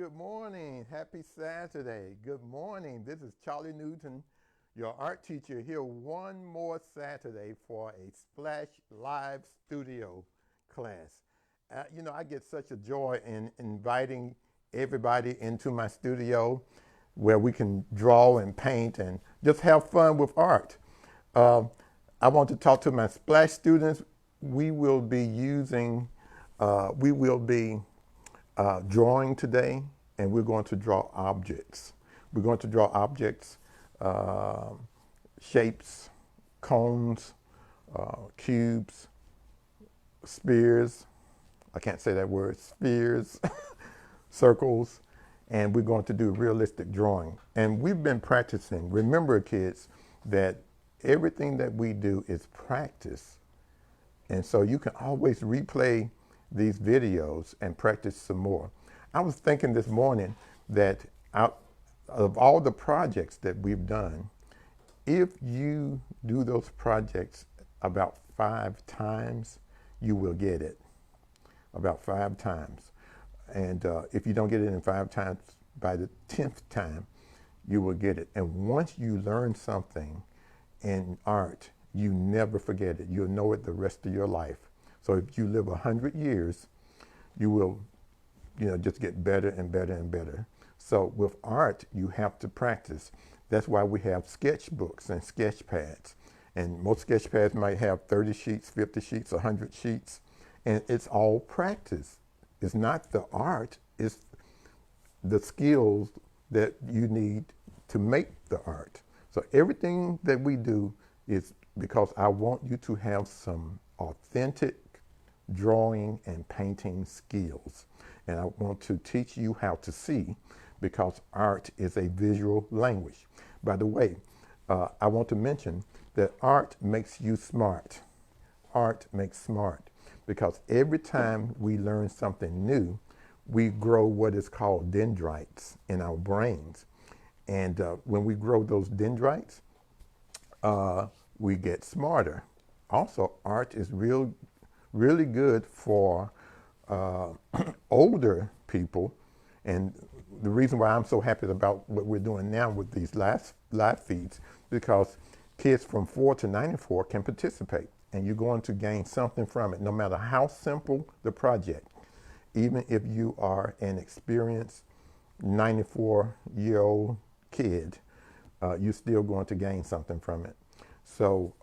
Good morning. Happy Saturday. Good morning. This is Charlie Newton, your art teacher, here one more Saturday for a Splash Live Studio class. I get such a joy in inviting everybody into my studio where we can draw and paint and just have fun with art. Uh, I want to talk to my Splash students. We will be using, we will be drawing today, and we're going to draw objects. We're going to draw objects, uh, shapes, cones, cubes, spheres. I can't say that word, spheres, circles, and we're going to do realistic drawing. And we've been practicing. Remember, kids, that everything that we do is practice. And so you can always replay these videos and practice some more. I was thinking this morning that out of all the projects that we've done, if you do those projects about 5 times, you will get it. About 5 times. And if you don't get it in 5 times, by the 10th time, you will get it. And once you learn something in art, you never forget it. You'll know it the rest of your life. So if you live 100 years, you will, just get better and better and better. So with art, you have to practice. That's why we have sketchbooks and sketch pads. And most sketch pads might have 30 sheets, 50 sheets, 100 sheets. And it's all practice. It's not the art, it's the skills that you need to make the art. So everything that we do is because I want you to have some authentic drawing and painting skills. And I want to teach you how to see, because art is a visual language. By the way, I want to mention that art makes you smart. Art makes smart, because every time we learn something new, we grow what is called dendrites in our brains. And when we grow those dendrites, we get smarter. Also, art is really good for older people. And the reason why I'm so happy about what we're doing now with these live feeds, because kids from 4 to 94 can participate, and you're going to gain something from it, no matter how simple the project. Even if you are an experienced 94-year-old kid, you're still going to gain something from it. So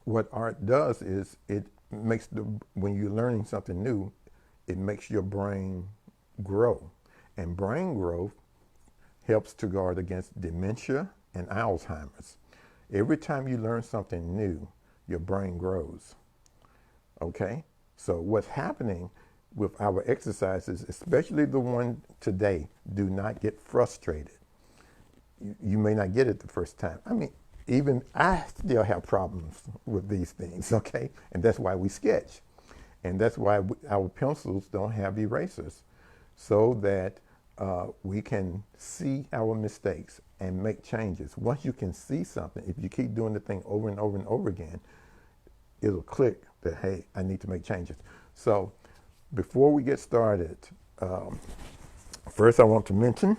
what art does is it makes when you're learning something new, it makes your brain grow. And brain growth helps to guard against dementia and Alzheimer's. Every time you learn something new, your brain grows. Okay? So what's happening with our exercises, especially the one today, do not get frustrated. You may not get it the first time. I mean, even I still have problems with these things, okay? And that's why we sketch. And that's why our pencils don't have erasers, so that we can see our mistakes and make changes. Once you can see something, if you keep doing the thing over and over and over again, it'll click that, hey, I need to make changes. So before we get started, first I want to mention,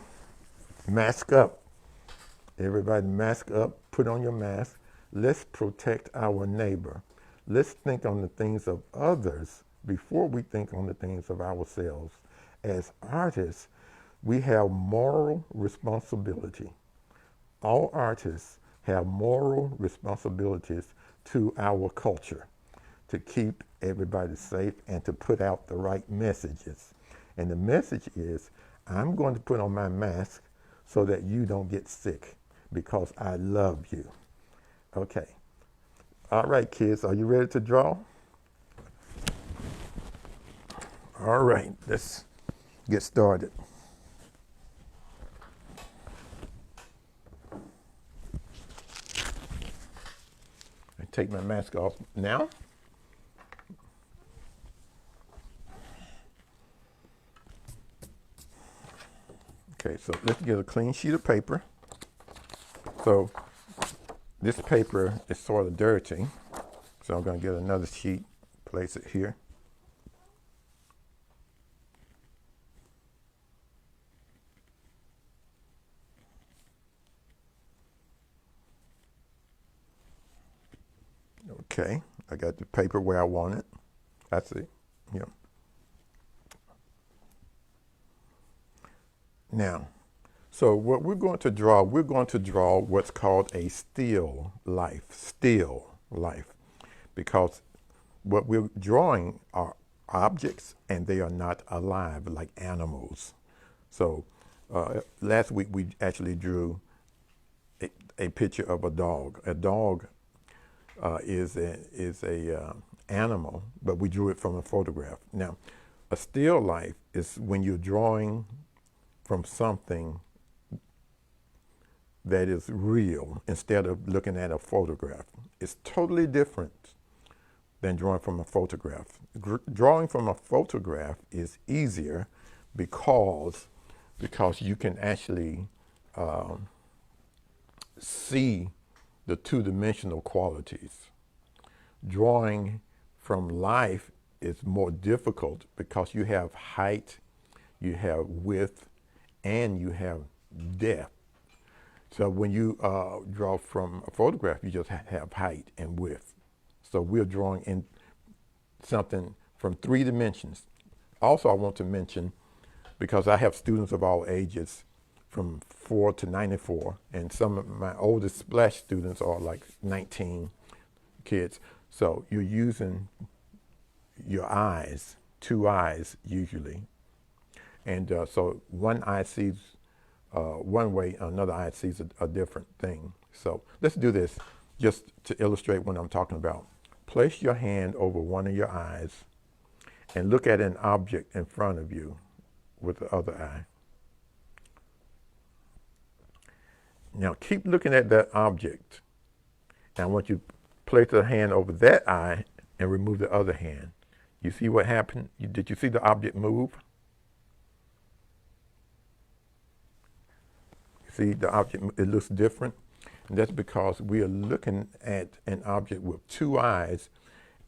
mask up. Everybody mask up, put on your mask. Let's protect our neighbor. Let's think on the things of others before we think on the things of ourselves. As artists, we have moral responsibility. All artists have moral responsibilities to our culture, to keep everybody safe and to put out the right messages. And the message is, I'm going to put on my mask so that you don't get sick, because I love you. Okay. All right, kids, are you ready to draw? All right, let's get started. I take my mask off now. Okay, so let's get a clean sheet of paper. So this paper is sort of dirty, so I'm going to get another sheet, place it here. Okay, I got the paper where I want it. I see. Yeah. Now, so what we're going to draw what's called a still life, because what we're drawing are objects and they are not alive like animals. So last week we actually drew a picture of a dog. A dog is a animal, but we drew it from a photograph. Now, a still life is when you're drawing from something that is real instead of looking at a photograph. It's totally different than drawing from a photograph. Drawing from a photograph is easier because you can actually see the two-dimensional qualities. Drawing from life is more difficult because you have height, you have width, and you have depth. So when you draw from a photograph, you just have height and width. So we're drawing in something from 3 dimensions. Also, I want to mention, because I have students of all ages from 4 to 94, and some of my oldest splash students are like 19 kids. So you're using your eyes, 2 eyes usually. And so one eye sees one way, another eye sees a different thing. So let's do this just to illustrate what I'm talking about. Place your hand over one of your eyes and look at an object in front of you with the other eye. Now keep looking at that object. And I want you to place the hand over that eye and remove the other hand. You see what happened? Did you see the object move? See the object, it looks different. And that's because we are looking at an object with 2 eyes,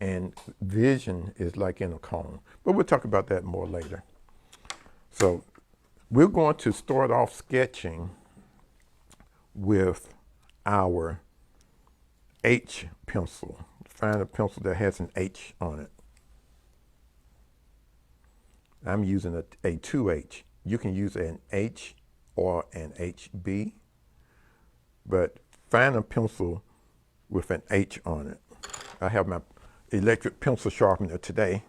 and vision is like in a cone. But we'll talk about that more later. So we're going to start off sketching with our H pencil. Find a pencil that has an H on it. I'm using a 2H. You can use an H or an HB, but find a pencil with an H on it. I have my electric pencil sharpener today.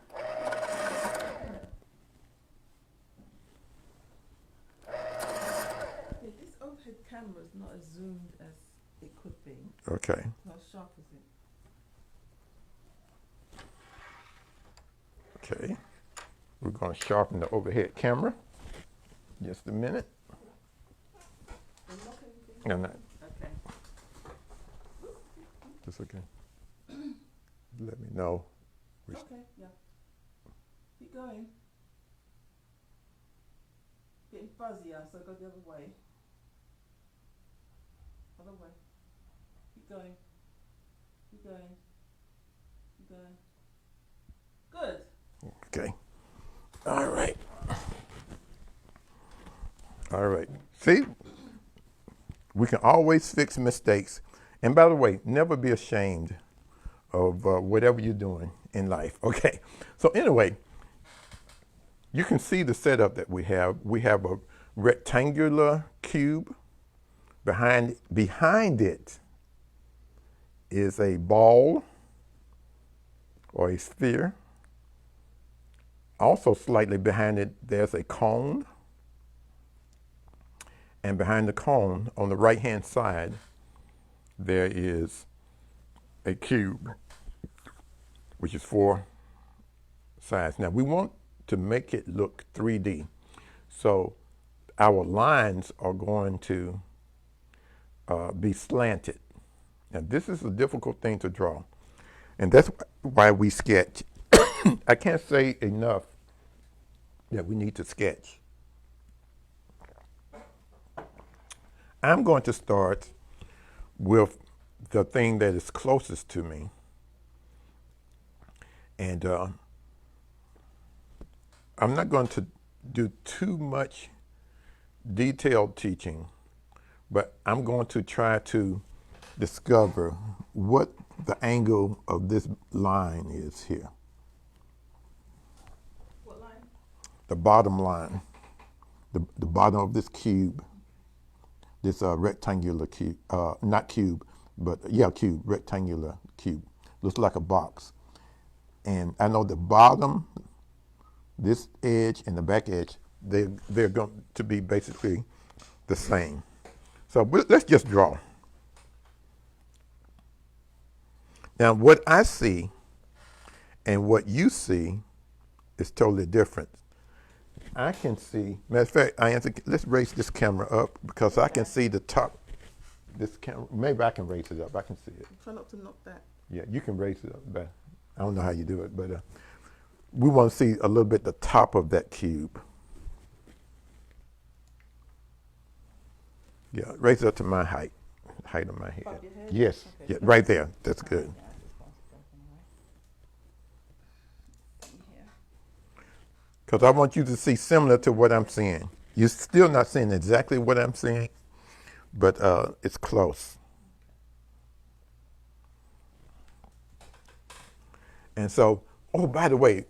This overhead camera is not as zoomed as it could be. Okay. Not as sharp as it. Okay. We're going to sharpen the overhead camera. Just a minute. No, no. Okay. It's okay. Let me know. Okay, yeah. Keep going. Getting fuzzier, so go the other way. Other way. Keep going. Keep going. Keep going. Good. Okay. All right. All right. See? We can always fix mistakes. And by the way, never be ashamed of whatever you're doing in life. Okay. So anyway, you can see the setup that we have. We have a rectangular cube. Behind it is a ball or a sphere. Also slightly behind it, there's a cone. And behind the cone, on the right-hand side, there is a cube, which is 4 sides. Now, we want to make it look 3D. So our lines are going to be slanted. Now, this is a difficult thing to draw. And that's why we sketch. I can't say enough that we need to sketch. I'm going to start with the thing that is closest to me. And I'm not going to do too much detailed teaching, but I'm going to try to discover what the angle of this line is here. What line? The bottom line, the bottom of this cube, this rectangular cube, not cube, but yeah, cube, rectangular cube. Looks like a box. And I know the bottom, this edge and the back edge, they're going to be basically the same. So let's just draw. Now what I see and what you see is totally different. I can see, matter of fact, let's raise this camera up because I can see the top. This camera, maybe I can raise it up. I can see it. Try not to knock that. Yeah, you can raise it up better. I don't know how you do it, but we want to see a little bit the top of that cube. Yeah, raise it up to my height of my head. Above your head? Yes, Okay. yeah, right there. That's good. Because I want you to see similar to what I'm seeing. You're still not seeing exactly what I'm seeing, but it's close. And so, oh, by the way,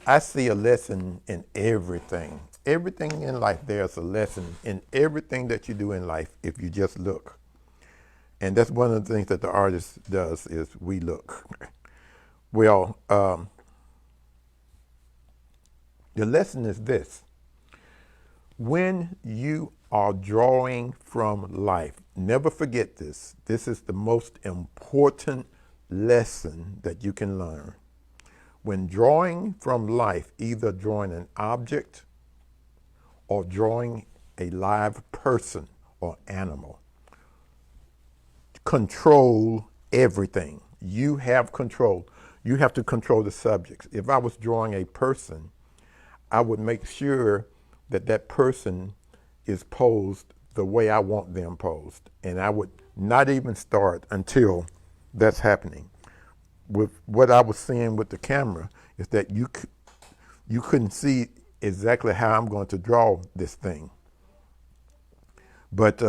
I see a lesson in everything. Everything in life, there's a lesson in everything that you do in life if you just look. And that's one of the things that the artist does is we look. Well, the lesson is this. When you are drawing from life, never forget this. This is the most important lesson that you can learn. When drawing from life, either drawing an object or drawing a live person or animal, control everything. You have control. You have to control the subjects. If I was drawing a person, I would make sure that that person is posed the way I want them posed. And I would not even start until that's happening. With what I was seeing with the camera is that you couldn't see exactly how I'm going to draw this thing. But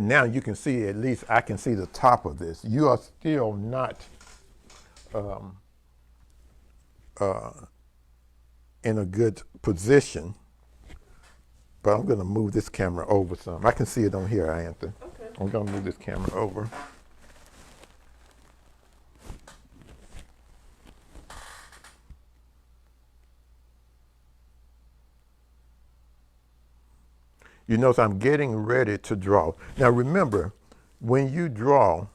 now you can see, at least I can see the top of this. You are still not in a good position, but I'm going to move this camera over some. I can see it on here, Anthony. Okay. I'm going to move this camera over. You notice I'm getting ready to draw. Now remember, when you draw,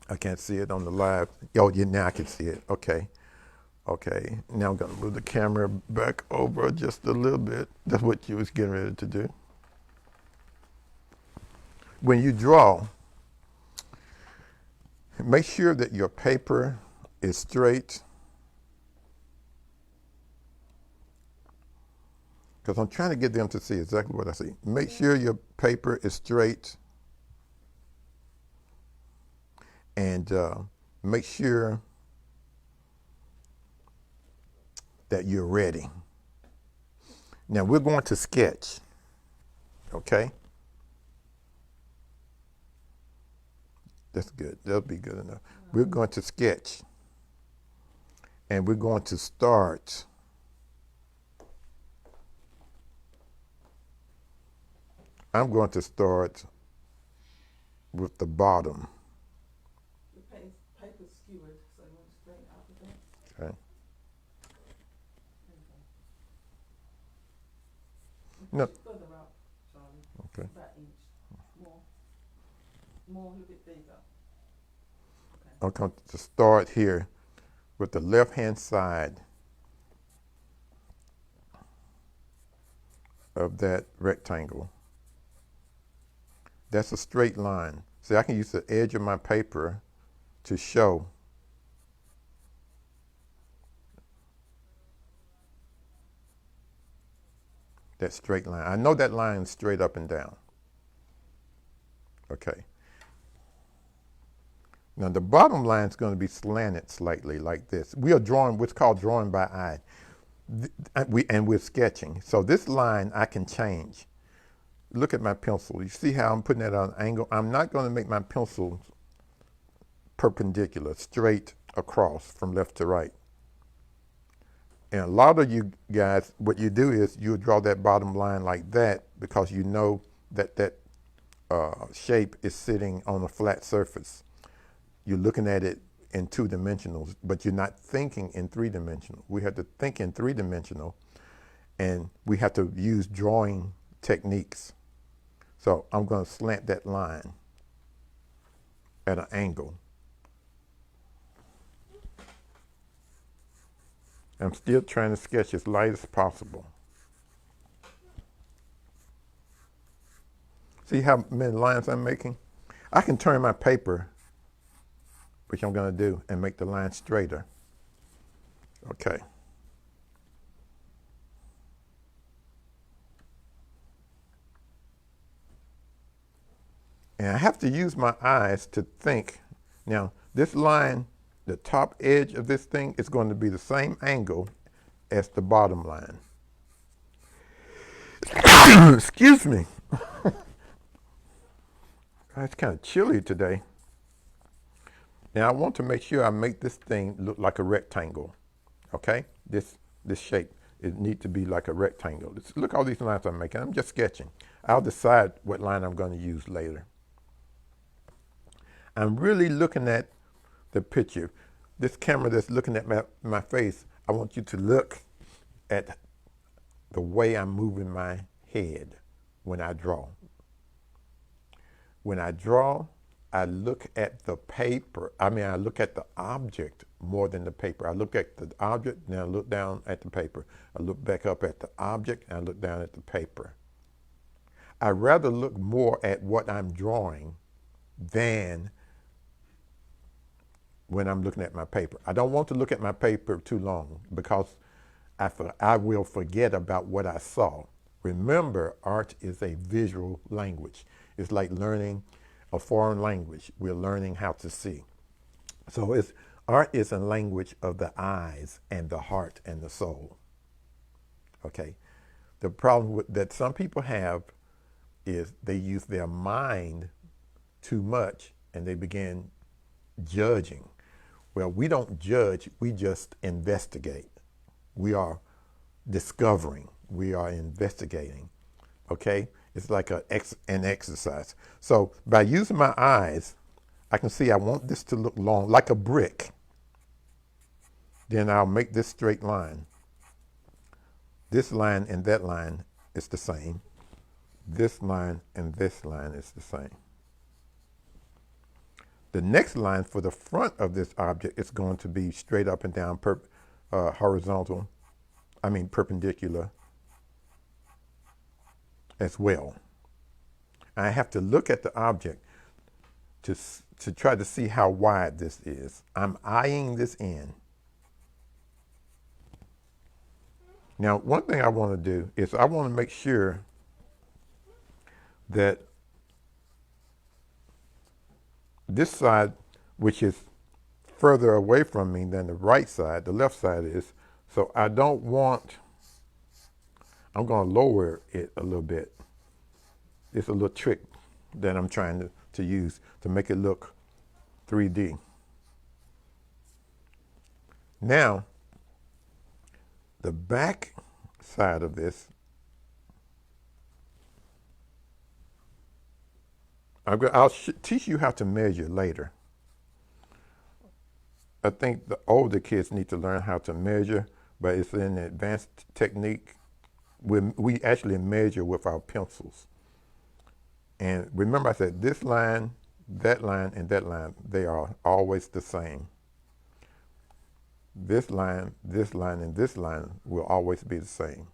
I can't see it on the live. Oh, yeah, now I can see it. Okay. Okay. Now I'm going to move the camera back over just a little bit. That's what you was getting ready to do. When you draw, make sure that your paper is straight. Because I'm trying to get them to see exactly what I see. Make sure your paper is straight. And make sure that you're ready. Now we're going to sketch, okay? That's good. That'll be good enough. We're going to sketch. And we're going to start I'm going to start with the bottom. The paper's skewered, so you want to straighten it up a bit. Okay. No. Further up, Charlie. Okay. That inch. More, a little bit bigger. I'm going to start here with the left-hand side of that rectangle. That's a straight line. See, I can use the edge of my paper to show that straight line. I know that line is straight up and down. Okay. Now the bottom line is going to be slanted slightly like this. We are drawing what's called drawing by eye. we're sketching. So this line I can change. Look at my pencil. You see how I'm putting that on an angle? I'm not going to make my pencil perpendicular, straight across from left to right. And a lot of you guys, what you do is you draw that bottom line like that because you know that shape is sitting on a flat surface. You're looking at it in 2-dimensional, but you're not thinking in 3-dimensional. We have to think in 3-dimensional, and we have to use drawing techniques. So I'm going to slant that line at an angle. I'm still trying to sketch as light as possible. See how many lines I'm making? I can turn my paper, which I'm going to do, and make the line straighter. Okay. And I have to use my eyes to think. Now, this line, the top edge of this thing is going to be the same angle as the bottom line. Excuse me. It's kind of chilly today. Now I want to make sure I make this thing look like a rectangle. Okay? This shape, it needs to be like a rectangle. Look at all these lines I'm making. I'm just sketching. I'll decide what line I'm going to use later. I'm really looking at the picture. This camera that's looking at my face, I want you to look at the way I'm moving my head when I draw. When I draw, I look at the paper. I look at the object more than the paper. I look at the object, then I look down at the paper. I look back up at the object, and I look down at the paper. I rather look more at what I'm drawing than when I'm looking at my paper. I don't want to look at my paper too long because I will forget about what I saw. Remember, art is a visual language. It's like learning a foreign language. We're learning how to see. So art is a language of the eyes and the heart and the soul. Okay? The problem that some people have is they use their mind too much and they begin judging. Well, we don't judge, we just investigate. We are discovering, we are investigating. Okay? It's like an exercise. So by using my eyes, I can see I want this to look long, like a brick. Then I'll make this straight line. This line and that line is the same. This line and this line is the same. The next line for the front of this object is going to be straight up and down, perpendicular as well. I have to look at the object to try to see how wide this is. I'm eyeing this in. Now, one thing I want to do is I want to make sure that this side, which is further away from me than the right side, the left side is, so I don't want, I'm going to lower it a little bit. It's a little trick that I'm trying to use to make it look 3D. Now, the back side of this, I'll teach you how to measure later. I think the older kids need to learn how to measure, but it's an advanced technique. We actually measure with our pencils. And remember I said this line, and that line, they are always the same. This line, and this line will always be the same.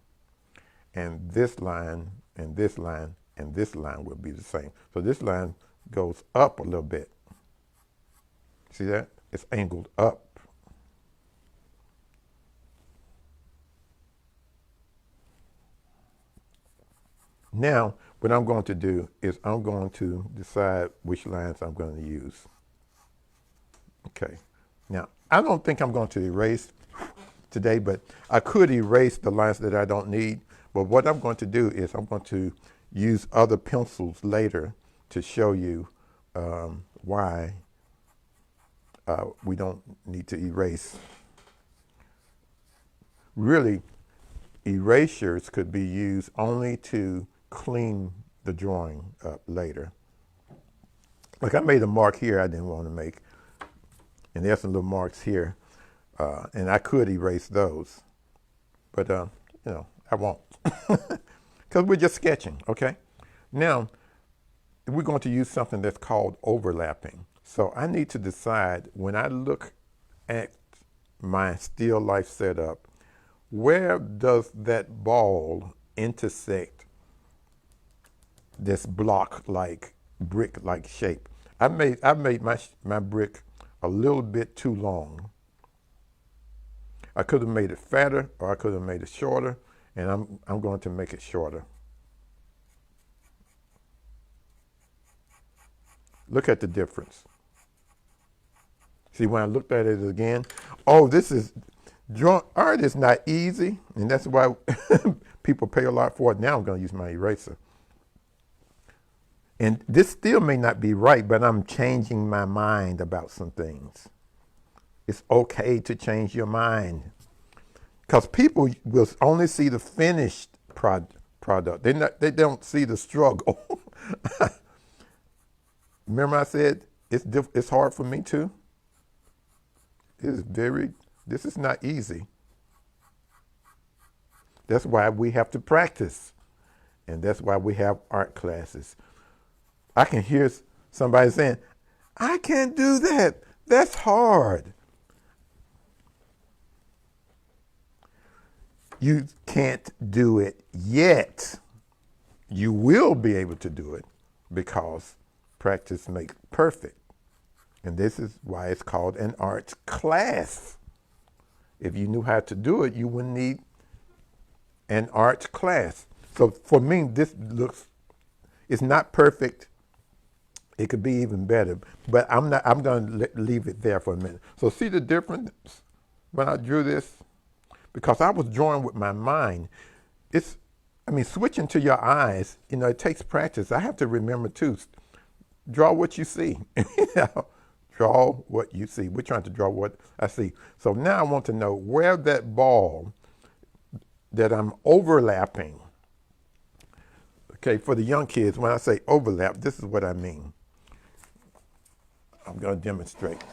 And this line, and this line, and this line will be the same. So this line goes up a little bit. See that? It's angled up. Now, what I'm going to do is I'm going to decide which lines I'm going to use. Okay. Now, I don't think I'm going to erase today, but I could erase the lines that I don't need. But what I'm going to do is I'm going to use other pencils later to show you why we don't need to erase. Really, erasures could be used only to clean the drawing up later. Like I made a mark here I didn't want to make, and there's some little marks here, and I could erase those, but I won't, because we're just sketching, okay? Now, we're going to use something that's called overlapping. So I need to decide when I look at my still life setup, where does that ball intersect this block-like, brick-like shape? I've made my brick a little bit too long. I could have made it fatter, or I could have made it shorter, and I'm going to make it shorter. Look at the difference. See, when I looked at it again, art is not easy, and that's why people pay a lot for it. Now I'm going to use my eraser. And this still may not be right, but I'm changing my mind about some things. It's okay to change your mind, because people will only see the finished product. They don't see the struggle. Remember I said it's hard for me too? This is not easy. That's why we have to practice. And that's why we have art classes. I can hear somebody saying, I can't do that. That's hard. You can't do it yet. You will be able to do it because practice makes perfect. And this is why it's called an art class. If you knew how to do it, you wouldn't need an art class. So for me, it's not perfect. It could be even better, but I'm going to leave it there for a minute. So see the difference when I drew this? Because I was drawing with my mind. Switching to your eyes, it takes practice. I have to remember too, draw what you see. Draw what you see. We're trying to draw what I see. So now I want to know where that ball that I'm overlapping. Okay, for the young kids, when I say overlap, this is what I mean. I'm going to demonstrate.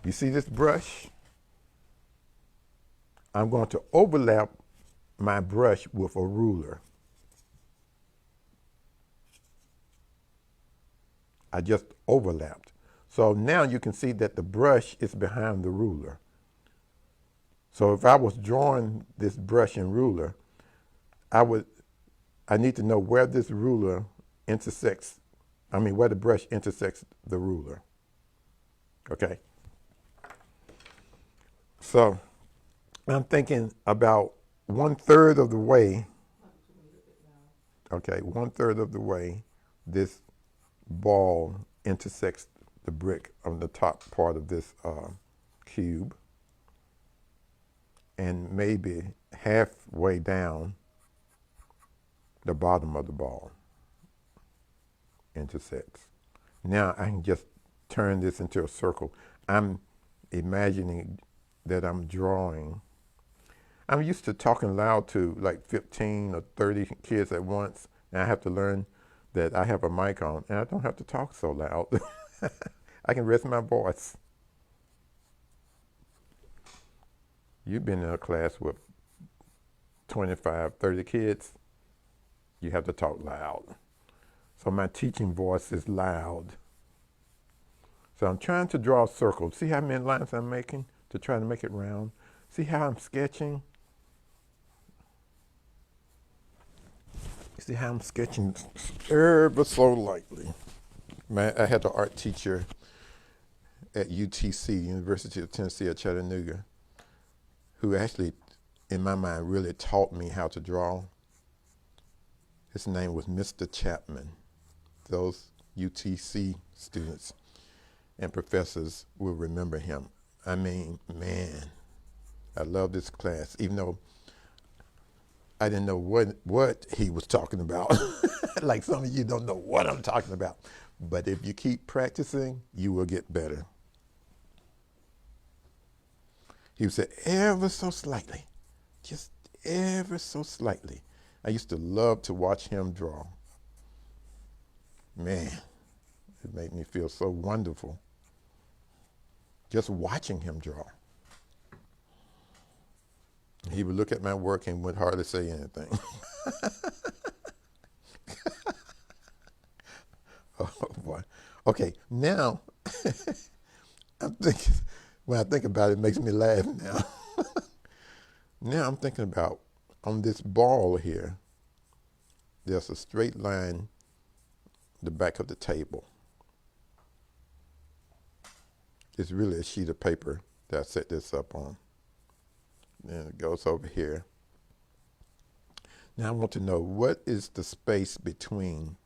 You see this brush? I'm going to overlap my brush with a ruler. I just overlapped. So now you can see that the brush is behind the ruler. So if I was drawing this brush and ruler, I need to know where this ruler intersects, where the brush intersects the ruler. Okay? So I'm thinking about 1/3 of the way, okay, 1/3 of the way this ball intersects the brick on the top part of this cube, and maybe halfway down the bottom of the ball intersects. Now I can just turn this into a circle. I'm imagining that I'm drawing. I'm used to talking loud to like 15 or 30 kids at once, and I have to learn that I have a mic on, and I don't have to talk so loud. I can rest my voice. You've been in a class with 25, 30 kids. You have to talk loud. So my teaching voice is loud. So I'm trying to draw a circle. See how many lines I'm making to try to make it round? See how I'm sketching? See how I'm sketching ever so lightly. I had an art teacher at UTC, University of Tennessee at Chattanooga, who actually, in my mind, really taught me how to draw. His name was Mr. Chapman. Those UTC students and professors will remember him. Man, I love this class, even though I didn't know what he was talking about. Like some of you don't know what I'm talking about. But if you keep practicing, you will get better. He would say, ever so slightly, just ever so slightly. I used to love to watch him draw. Man, it made me feel so wonderful just watching him draw. He would look at my work and would hardly say anything. Oh boy. Okay, now I'm thinking, when I think about it, it makes me laugh now. Now I'm thinking about on this ball here, there's a straight line, the back of the table. It's really a sheet of paper that I set this up on. Then it goes over here. Now I want to know, what is the space between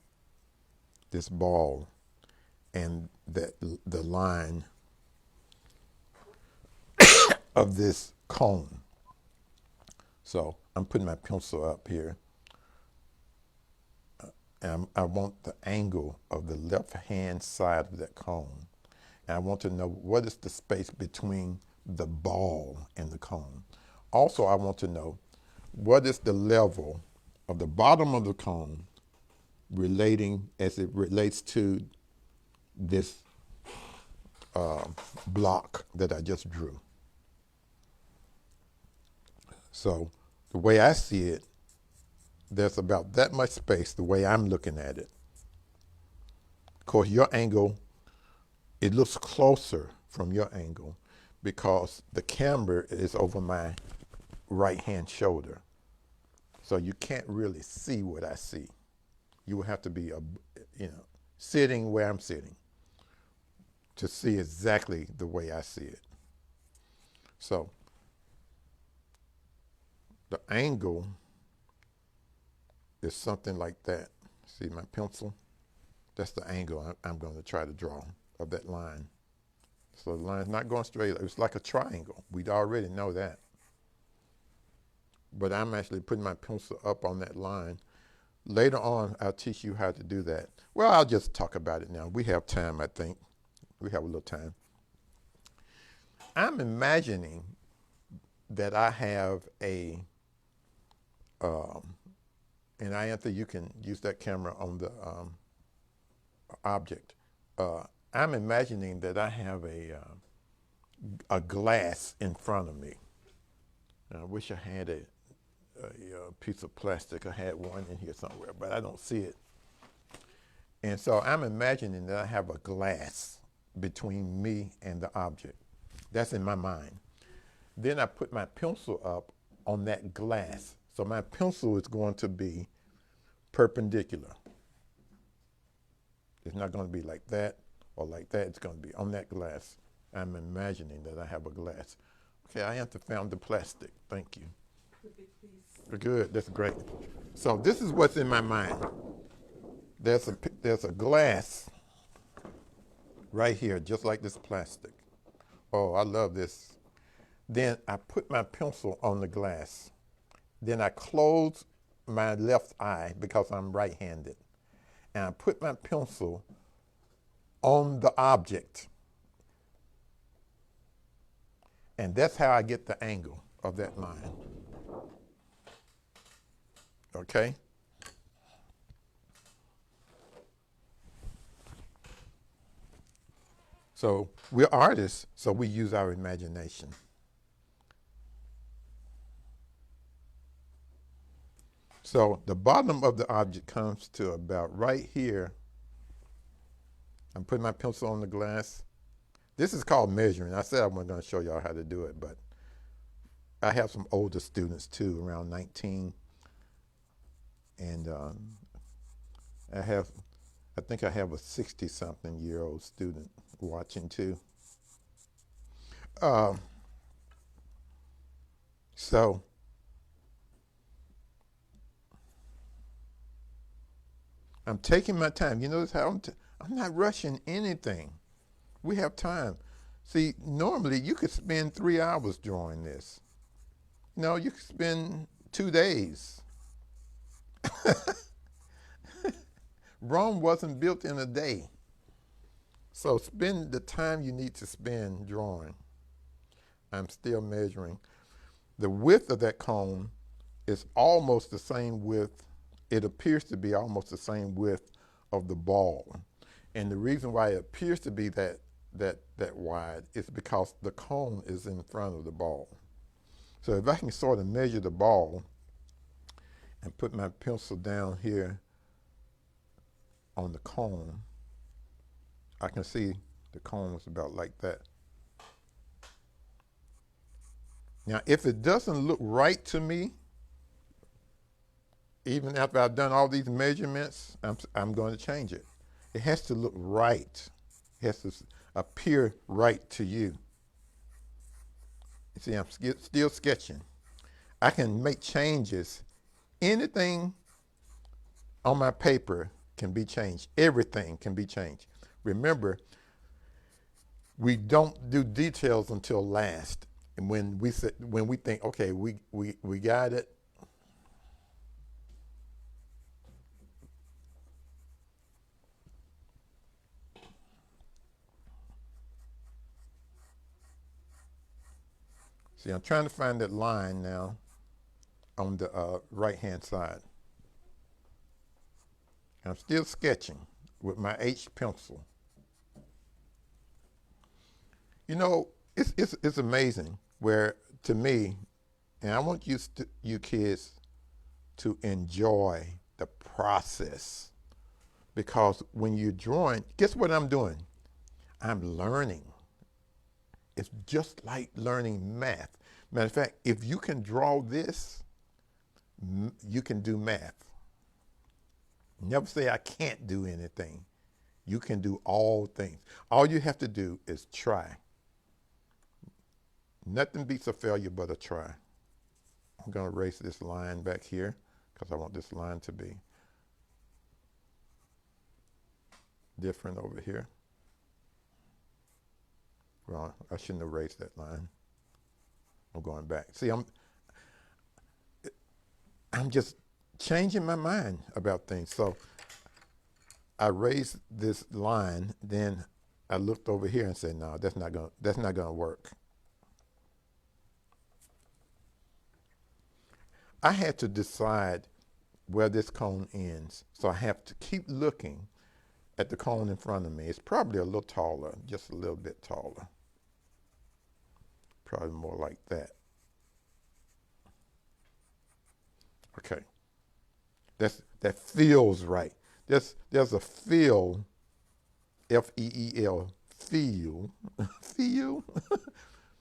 this ball and the line of this cone? So I'm putting my pencil up here. And I want the angle of the left-hand side of that cone. And I want to know, what is the space between the ball and the cone? Also, I want to know, what is the level of the bottom of the cone relating as it relates to this block that I just drew. So the way I see it, there's about that much space the way I'm looking at it. Of course, your angle, it looks closer from your angle because the camera is over my right-hand shoulder. So you can't really see what I see. You will have to be, sitting where I'm sitting to see exactly the way I see it. So the angle is something like that. See my pencil? That's the angle I'm going to try to draw of that line. So the line's not going straight. It's like a triangle. We'd already know that. But I'm actually putting my pencil up on that line. Later on, I'll teach you how to do that. Well, I'll just talk about it now. We have time, I think. We have a little time. I'm imagining that I have a, and Anthony, you can use that camera on the object. I'm imagining that I have a glass in front of me. I wish I had a piece of plastic. I had one in here somewhere, but I don't see it. And so I'm imagining that I have a glass between me and the object. That's in my mind. Then I put my pencil up on that glass. So my pencil is going to be perpendicular. It's not going to be like that or like that. It's going to be on that glass. I'm imagining that I have a glass. Okay, I have to found the plastic. Thank you. The big piece. Good, that's great. So this is what's in my mind. There's a glass right here, just like this plastic. Oh, I love this. Then I put my pencil on the glass. Then I close my left eye because I'm right-handed. And I put my pencil on the object. And that's how I get the angle of that line. Okay? So we're artists, so we use our imagination. So the bottom of the object comes to about right here. I'm putting my pencil on the glass. This is called measuring. I said I wasn't going to show y'all how to do it, but I have some older students too, around 19. And I think I have a 60-something-year-old student watching too. So I'm taking my time. You notice how I'm not rushing anything. We have time. See, normally you could spend 3 hours drawing this. You can spend 2 days. Rome wasn't built in a day. So spend the time you need to spend drawing. I'm still measuring. The width of that cone is almost the same width. It appears to be almost the same width of the ball. And the reason why it appears to be that wide is because the cone is in front of the ball. So if I can sort of measure the ball and put my pencil down here on the cone, I can see the cone is about like that. Now, if it doesn't look right to me, even after I've done all these measurements, I'm going to change it. It has to look right. It has to appear right to you. You see, I'm still sketching. I can make changes. Anything on my paper can be changed. Everything can be changed. Remember, we don't do details until last. And when we think, okay, we got it. See, I'm trying to find that line now on the right-hand side. And I'm still sketching with my H pencil. It's amazing where, to me, and I want you kids to enjoy the process, because when you're drawing, guess what I'm doing? I'm learning. It's just like learning math. Matter of fact, if you can draw this, you can do math. Never say I can't do anything. You can do all things. All you have to do is try. Nothing beats a failure but a try. I'm going to erase this line back here because I want this line to be different over here. Well, I shouldn't erase that line. I'm going back. See, I'm just changing my mind about things. So I raised this line, then I looked over here and said, no, that's not gonna work. I had to decide where this cone ends. So I have to keep looking at the cone in front of me. It's probably a little taller, just a little bit taller. Probably more like that. Okay. That feels right. There's a feel, F-E-E-L, feel, feel.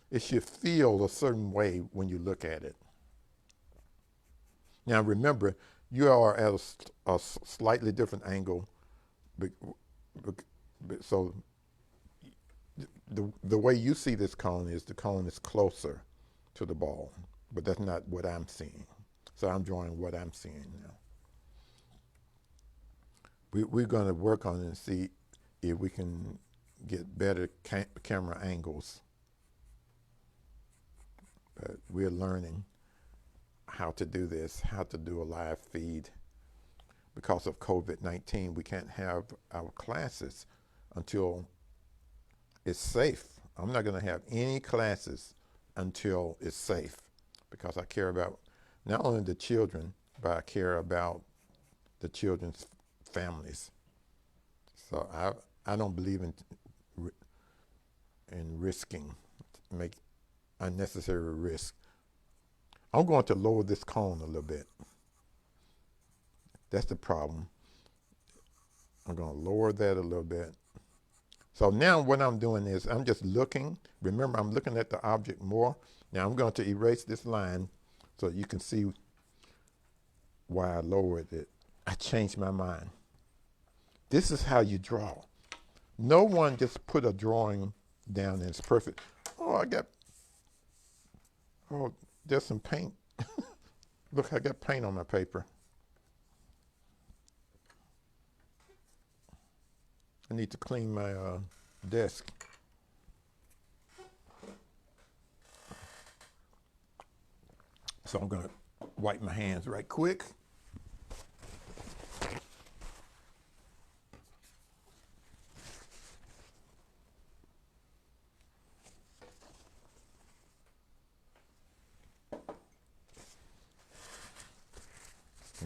It should feel a certain way when you look at it. Now remember, you are at a slightly different angle, so the way you see this cone is the cone is closer to the ball, but that's not what I'm seeing. So I'm drawing what I'm seeing now. We're going to work on it and see if we can get better camera angles. But we're learning how to do this, how to do a live feed. Because of COVID-19, we can't have our classes until it's safe. I'm not going to have any classes until it's safe, because I care about not only the children, but I care about the children's families. So I don't believe in risking, make unnecessary risk. I'm going to lower this cone a little bit. That's the problem. I'm going to lower that a little bit. So now what I'm doing is I'm just looking. Remember, I'm looking at the object more. Now I'm going to erase this line so you can see why I lowered it. I changed my mind. This is how you draw. No one just put a drawing down and it's perfect. Oh, there's some paint. Look, I got paint on my paper. I need to clean my desk. So I'm going to wipe my hands right quick.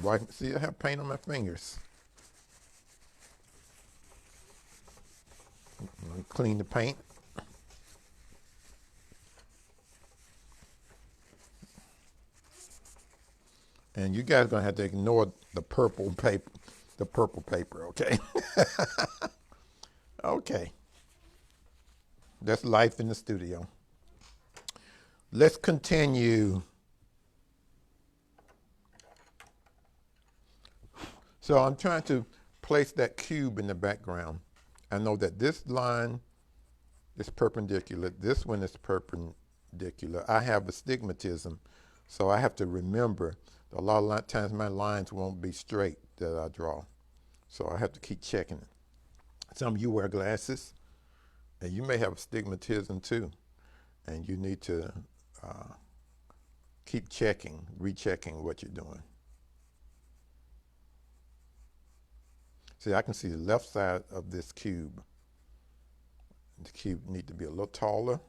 Wipe, see, I have paint on my fingers. I'm going to clean the paint. And you guys are going to have to ignore the purple paper, okay? Okay. That's life in the studio. Let's continue. So I'm trying to place that cube in the background. I know that this line is perpendicular. This one is perpendicular. I have astigmatism, so I have to remember that a lot of times my lines won't be straight that I draw. So I have to keep checking it. Some of you wear glasses, and you may have astigmatism too, and you need to keep checking, rechecking what you're doing. See, I can see the left side of this cube. The cube needs to be a little taller.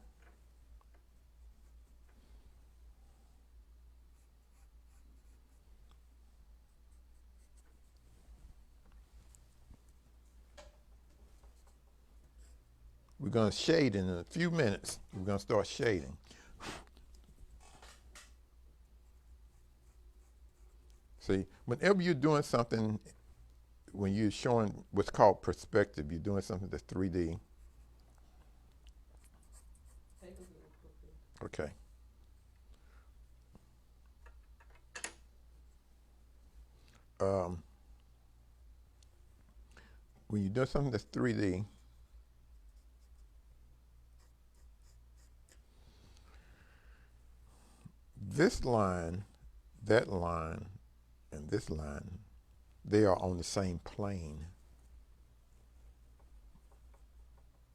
We're going to shade in a few minutes. We're going to start shading. See, whenever you're doing something, when you're showing what's called perspective, you're doing something that's 3D. Okay. When you're doing something that's 3D, this line, that line, and this line, they are on the same plane,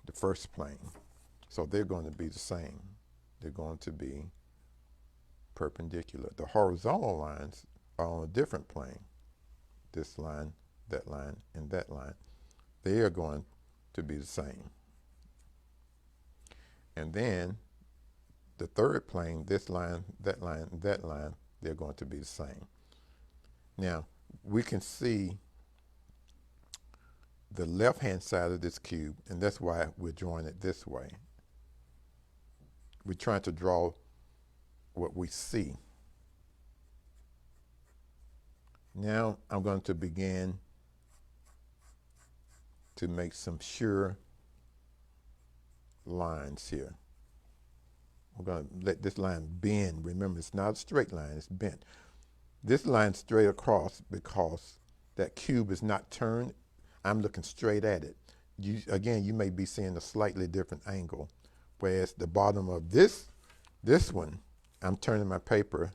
the first plane. So they're going to be the same. They're going to be perpendicular. The horizontal lines are on a different plane. This line, and that line. They are going to be the same. And then the third plane, this line, and that line, they're going to be the same. Now, we can see the left-hand side of this cube, and that's why we're drawing it this way. We're trying to draw what we see. Now, I'm going to begin to make some sure lines here. We're going to let this line bend. Remember, it's not a straight line, it's bent. This line's straight across because that cube is not turned. I'm looking straight at it. Again, you may be seeing a slightly different angle, whereas the bottom of this one, I'm turning my paper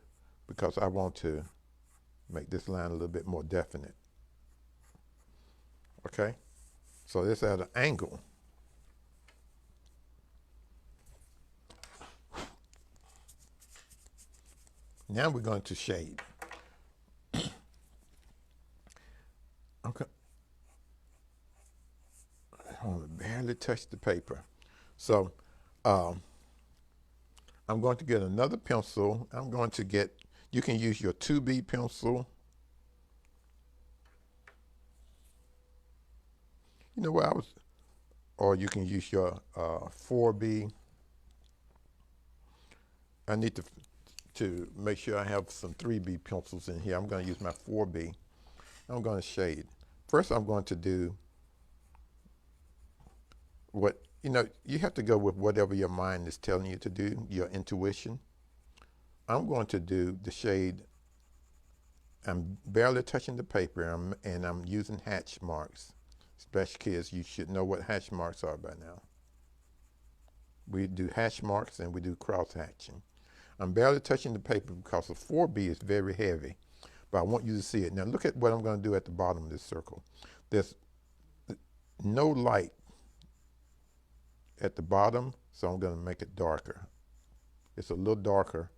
because I want to make this line a little bit more definite. Okay? So this at an angle. Now we're going to shade. Okay. I want to barely touch the paper. So I'm going to get another pencil. I'm going to get, you can use your 2B pencil. You know where or you can use your 4B. I need to make sure I have some 3B pencils in here. I'm going to use my 4B. I'm going to shade. First, I'm going to do what, you have to go with whatever your mind is telling you to do, your intuition. I'm going to do the shade. I'm barely touching the paper, and I'm using hatch marks. Special kids, you should know what hatch marks are by now. We do hatch marks and we do cross hatching. I'm barely touching the paper because the 4B is very heavy, but I want you to see it. Now look at what I'm going to do at the bottom of this circle. There's no light at the bottom, so I'm going to make it darker. It's a little darker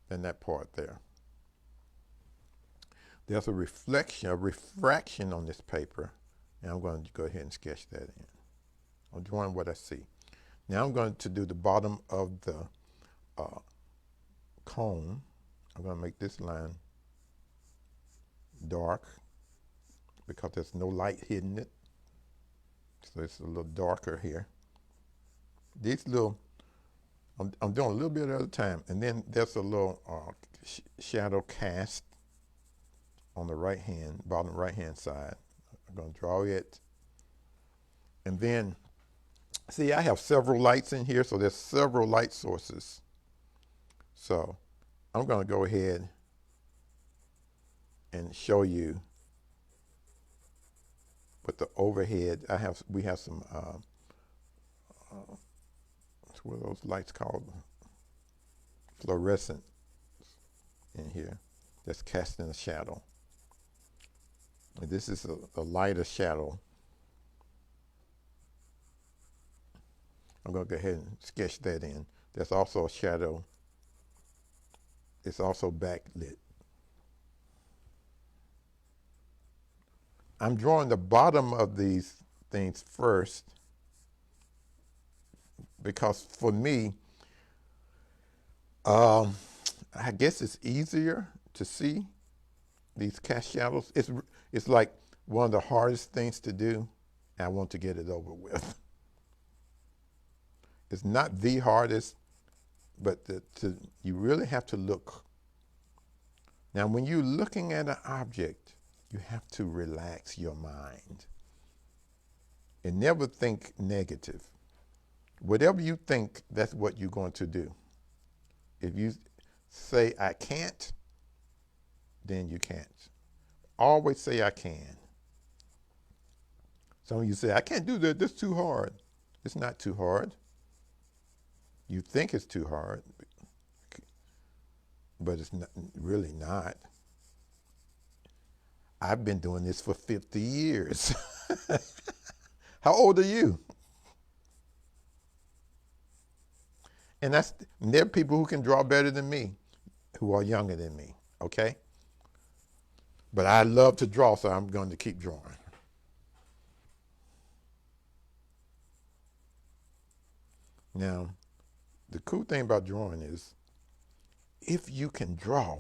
than that part there. There's a refraction on this paper, and I'm going to go ahead and sketch that in. I'm drawing what I see. Now I'm going to do the bottom of the cone. I'm going to make this line dark because there's no light hitting it. So it's a little darker here. These little, I'm doing a little bit at a time, and then there's a little shadow cast on the right hand, bottom right hand side. I'm going to draw it. And then, see, I have several lights in here, so there's several light sources. So I'm going to go ahead and show you with the overhead. We have some, what are those lights called? Fluorescent in here that's casting a shadow. And this is a lighter shadow. I'm going to go ahead and sketch that in. There's also a shadow. It's also backlit. I'm drawing the bottom of these things first because for me, I guess it's easier to see these cast shadows. It's like one of the hardest things to do, and I want to get it over with. It's not the hardest, but you really have to look. Now, when you're looking at an object, you have to relax your mind and never think negative. Whatever you think, that's what you're going to do. If you say, I can't, then you can't. Always say, I can. Some of you say, I can't do that, that's too hard. It's not too hard. You think it's too hard, but it's not, really not. I've been doing this for 50 years. How old are you? And there are people who can draw better than me, who are younger than me, okay? But I love to draw, so I'm going to keep drawing. Now, the cool thing about drawing is, if you can draw,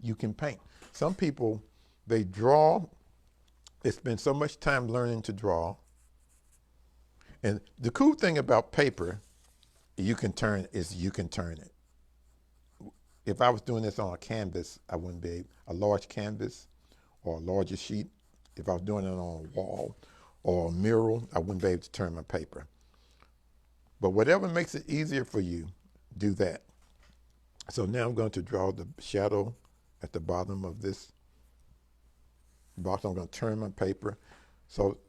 you can paint. Some people, they draw, they spend so much time learning to draw. And the cool thing about paper, you can turn it. If I was doing this on a canvas, I wouldn't be a large canvas or a larger sheet. If I was doing it on a wall or a mural, I wouldn't be able to turn my paper. But whatever makes it easier for you, do that. So now I'm going to draw the shadow at the bottom of this box. I'm going to turn my paper. So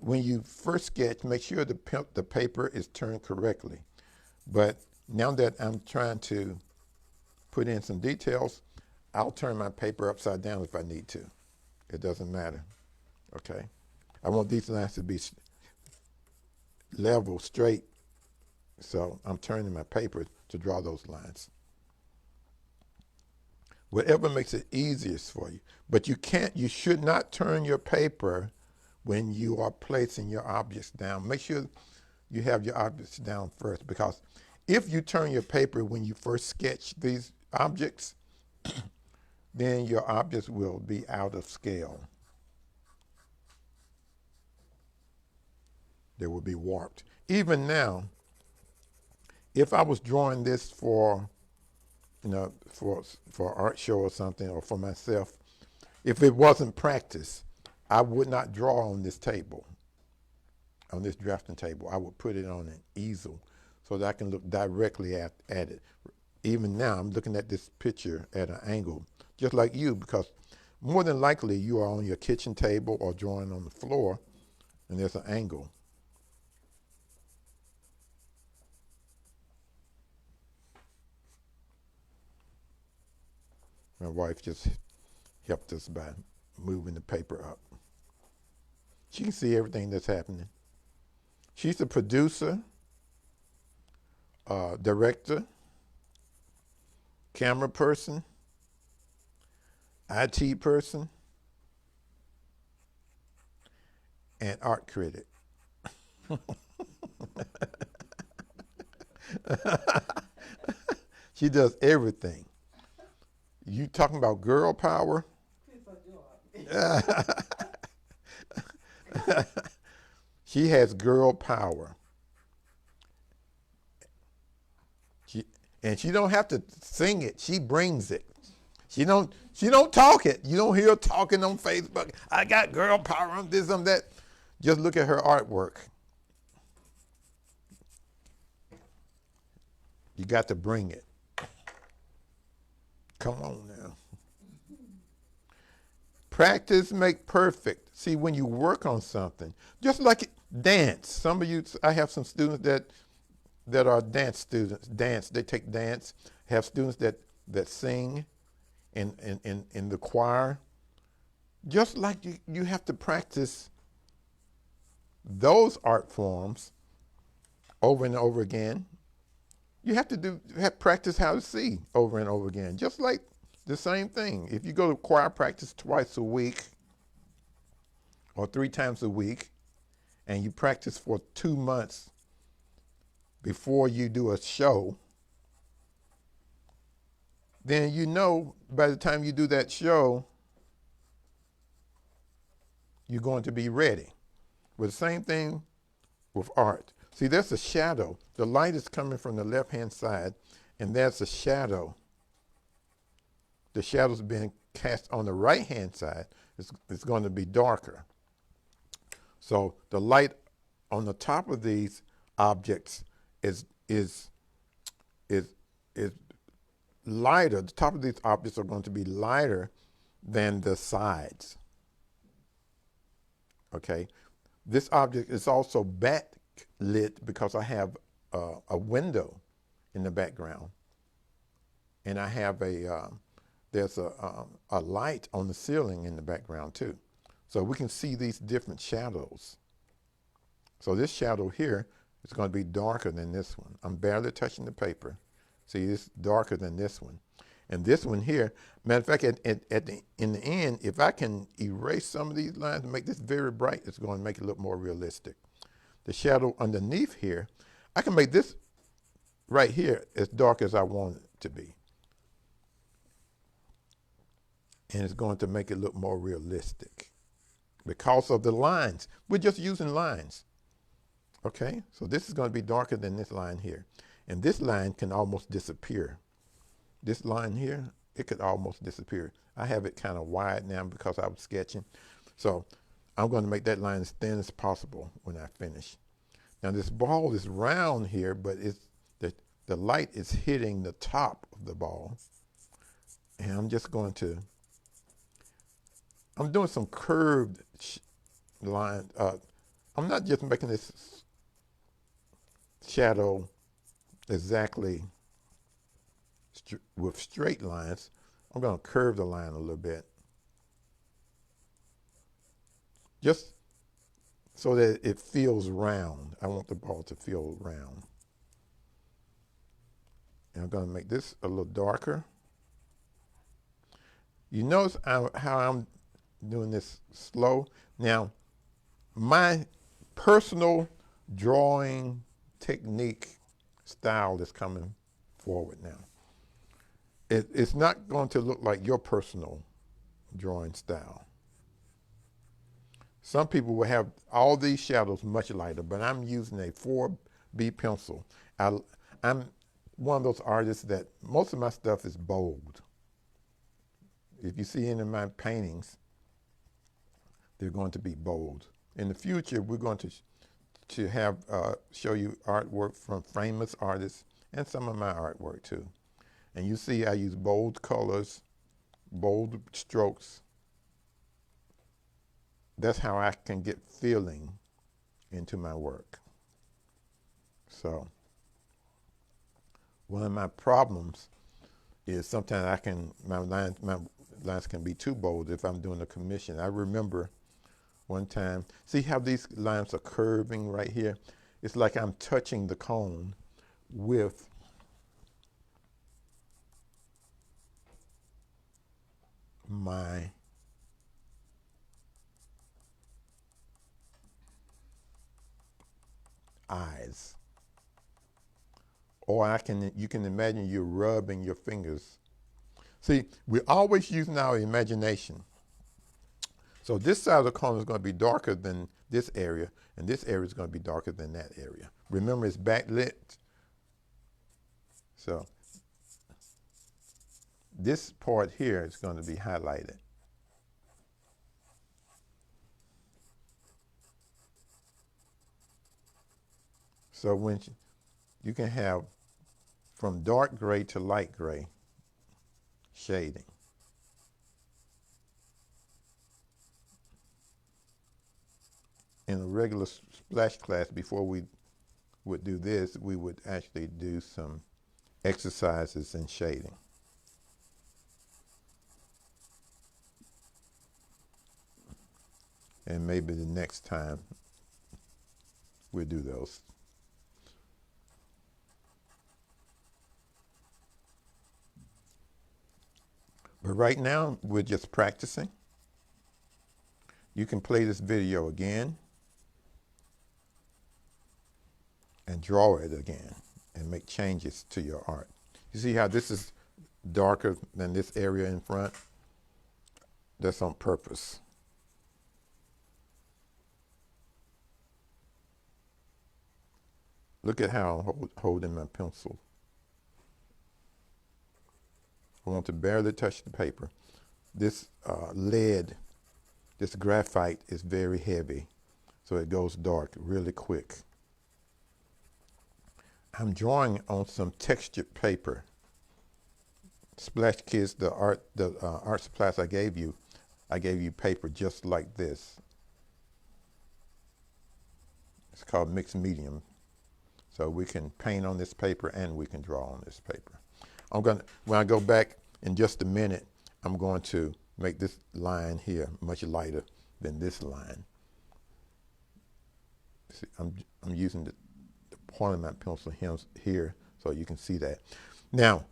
when you first sketch, make sure the paper is turned correctly. But now that I'm trying to put in some details, I'll turn my paper upside down if I need to. It doesn't matter, okay? I want these lines to be level, straight, so I'm turning my paper to draw those lines. Whatever makes it easiest for you. But you should not turn your paper when you are placing your objects down. Make sure you have your objects down first, because if you turn your paper when you first sketch these objects, then your objects will be out of scale. They will be warped. Even now, if I was drawing this for art show or something, or for myself, if it wasn't practice, I would not draw on this table, on this drafting table. I would put it on an easel so that I can look directly at it. Even now, I'm looking at this picture at an angle, just like you, because more than likely you are on your kitchen table or drawing on the floor, and there's an angle. My wife just helped us by moving the paper up. She can see everything that's happening. She's a producer, director, camera person, IT person, and art critic. She does everything. You talking about girl power? Kids are joy. She has girl power. She, and she don't have to sing it. She brings it. She don't talk it. You don't hear her talking on Facebook. I got girl power on this, on that. Just look at her artwork. You got to bring it. Come on now. Practice make perfect. See, when you work on something, just like dance. Some of you, I have some students that are dance students. Dance, they take dance. Have students that sing in the choir. Just like you have to practice those art forms over and over again. You have to practice how to see over and over again. Just like the same thing. If you go to choir practice twice a week or 3 times a week, and you practice for 2 months before you do a show, then you know by the time you do that show, you're going to be ready. But the same thing with art. See, there's a shadow. The light is coming from the left-hand side, and there's a shadow. The shadow's being cast on the right-hand side. It's going to be darker. So the light on the top of these objects is lighter. The top of these objects are going to be lighter than the sides. Okay. This object is also backlit because I have a window in the background, and I have there's a light on the ceiling in the background too. So we can see these different shadows. So this shadow here is going to be darker than this one. I'm barely touching the paper. See, it's darker than this one. And this one here, matter of fact, in the end, if I can erase some of these lines and make this very bright, it's going to make it look more realistic. The shadow underneath here, I can make this right here as dark as I want it to be. And it's going to make it look more realistic because of the lines. We're just using lines. Okay, so this is going to be darker than this line here. And this line can almost disappear. This line here, it could almost disappear. I have it kind of wide now because I was sketching. So I'm going to make that line as thin as possible when I finish. Now this ball is round here, but the light is hitting the top of the ball. And I'm just going to, I'm doing some curved line. I'm not just making this shadow exactly with straight lines. I'm going to curve the line a little bit, just so that it feels round. I want the ball to feel round. And I'm going to make this a little darker. You notice how I'm doing this slow. Now, my personal drawing technique style is coming forward now. It's not going to look like your personal drawing style. Some people will have all these shadows much lighter, but I'm using a 4B pencil. I'm one of those artists that most of my stuff is bold. If you see any of my paintings, they're going to be bold. In the future, we're going to have show you artwork from famous artists and some of my artwork too. And you see I use bold colors, bold strokes. That's how I can get feeling into my work. So one of my problems is sometimes my lines can be too bold if I'm doing a commission. I remember one time, see how these lines are curving right here? It's like I'm touching the cone with my eyes. Or you can imagine you're rubbing your fingers. See, we're always using our imagination. So this side of the corner is going to be darker than this area, and this area is going to be darker than that area. Remember, it's backlit. So this part here is going to be highlighted. So when you can have from dark gray to light gray shading. In a regular splash class, before we would do this, we would actually do some exercises in shading. And maybe the next time we'll do those. But right now, we're just practicing. You can play this video again and draw it again and make changes to your art. You see how this is darker than this area in front? That's on purpose. Look at how I'm holding my pencil. I want to barely touch the paper. This lead, this graphite is very heavy, so it goes dark really quick. I'm drawing on some textured paper. Splash Kids, the art supplies I gave you paper just like this. It's called mixed medium. So we can paint on this paper and we can draw on this paper. When I go back in just a minute, I'm going to make this line here much lighter than this line. See, I'm using the point of my pencil here so you can see that. Now,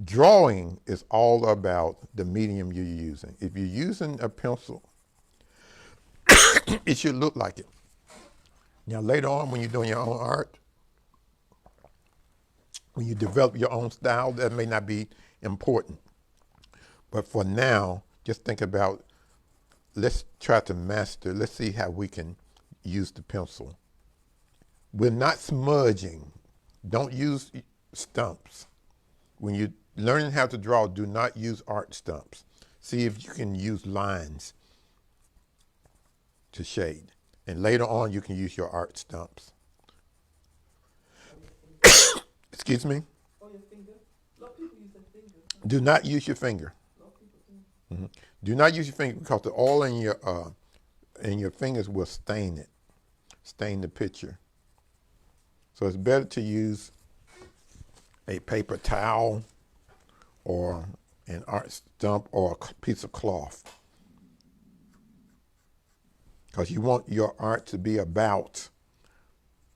drawing is all about the medium you're using. If you're using a pencil, it should look like it. Now later on, when you're doing your own art, when you develop your own style, that may not be important. But for now, just think about, let's try to master, let's see how we can use the pencil. We're not smudging. Don't use stumps. When you're learning how to draw, do not use art stumps. See if you can use lines to shade. And later on, you can use your art stumps. Excuse me? Or your finger. A lot of people use their finger. Do not use your finger. A lot of people do. Mm-hmm. Do not use your finger because the oil in your fingers will stain it, stain the picture. So it's better to use a paper towel or an art stump or a piece of cloth. Because you want your art to be about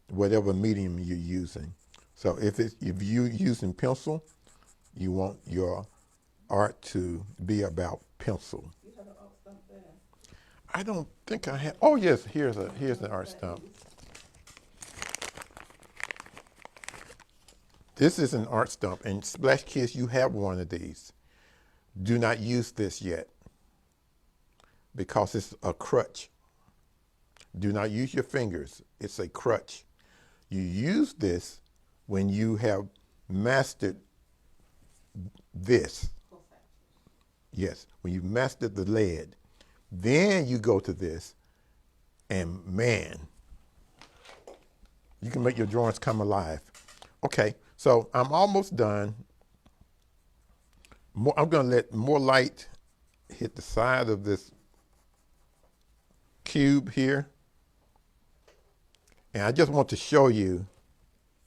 whatever medium you're using. So if you're using pencil, you want your art to be about pencil. You have an art stump there. I don't think I have. Oh yes, here's an art stump. This is an art stump, and Splash Kids, you have one of these. Do not use this yet because it's a crutch. Do not use your fingers. It's a crutch. You use this when you have mastered this. Yes, when you've mastered the lead. Then you go to this, and man, you can make your drawings come alive. Okay, so I'm almost done. I'm going to let more light hit the side of this cube here. And I just want to show you,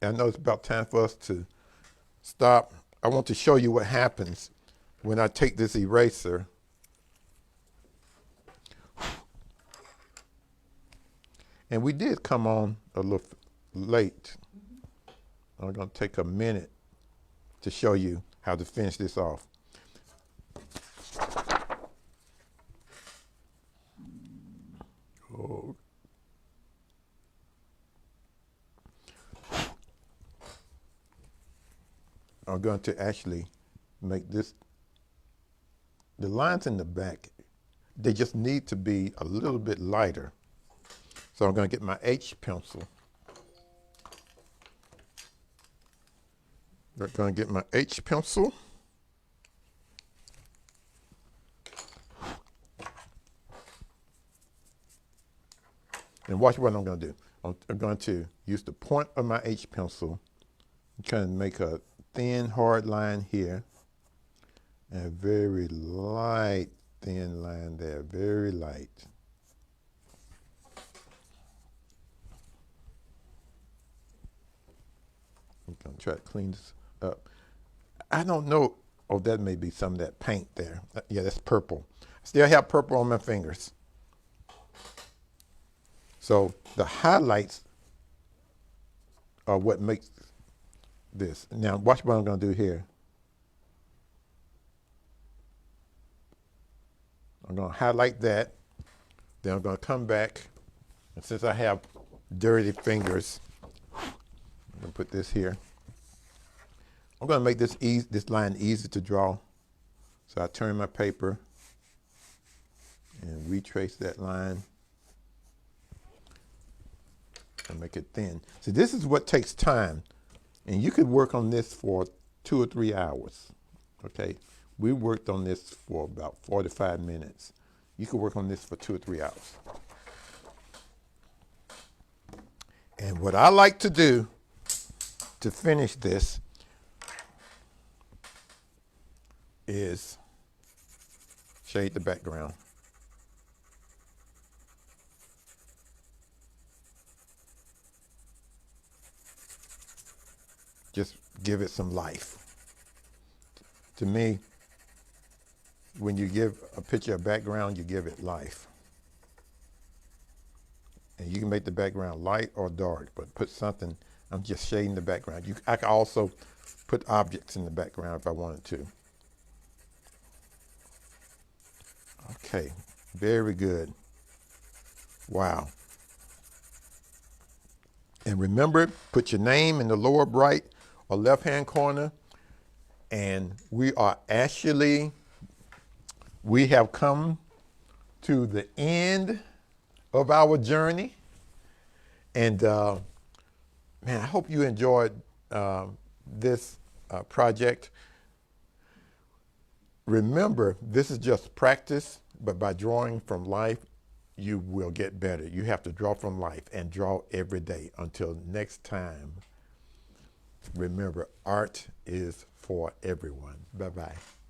I know it's about time for us to stop. I want to show you what happens when I take this eraser and we did come on a little late. I'm going to take a minute to show you how to finish this off. are going to actually make this, the lines in the back, they just need to be a little bit lighter. So I'm going to get my H pencil. I'm going to get my H pencil. And watch what I'm going to do. I'm going to use the point of my H pencil. I'm trying to make a thin, hard line here. And a very light, thin line there, very light. I'm going to try to clean this up. I don't know. Oh, that may be some of that paint there. Yeah, that's purple. I still have purple on my fingers. So the highlights are what makes this. Now watch what I'm going to do here. I'm going to highlight that. Then I'm going to come back. And since I have dirty fingers, I'm going to put this here. I'm going to make this line easy to draw. So I turn my paper and retrace that line and make it thin. So this is what takes time. And you could work on this for 2 or 3 hours. Okay. We worked on this for about 45 minutes. You could work on this for 2 or 3 hours. And what I like to do to finish this is shade the background. Just give it some life. To me, when you give a picture a background, you give it life. And you can make the background light or dark, but put something, I'm just shading the background. I can also put objects in the background if I wanted to. Okay, very good. Wow. And remember, put your name in the lower right or left-hand corner. And we have come to the end of our journey. And man, I hope you enjoyed this project. Remember, this is just practice, but by drawing from life, you will get better. You have to draw from life and draw every day. Until next time, remember, art is for everyone. Bye-bye.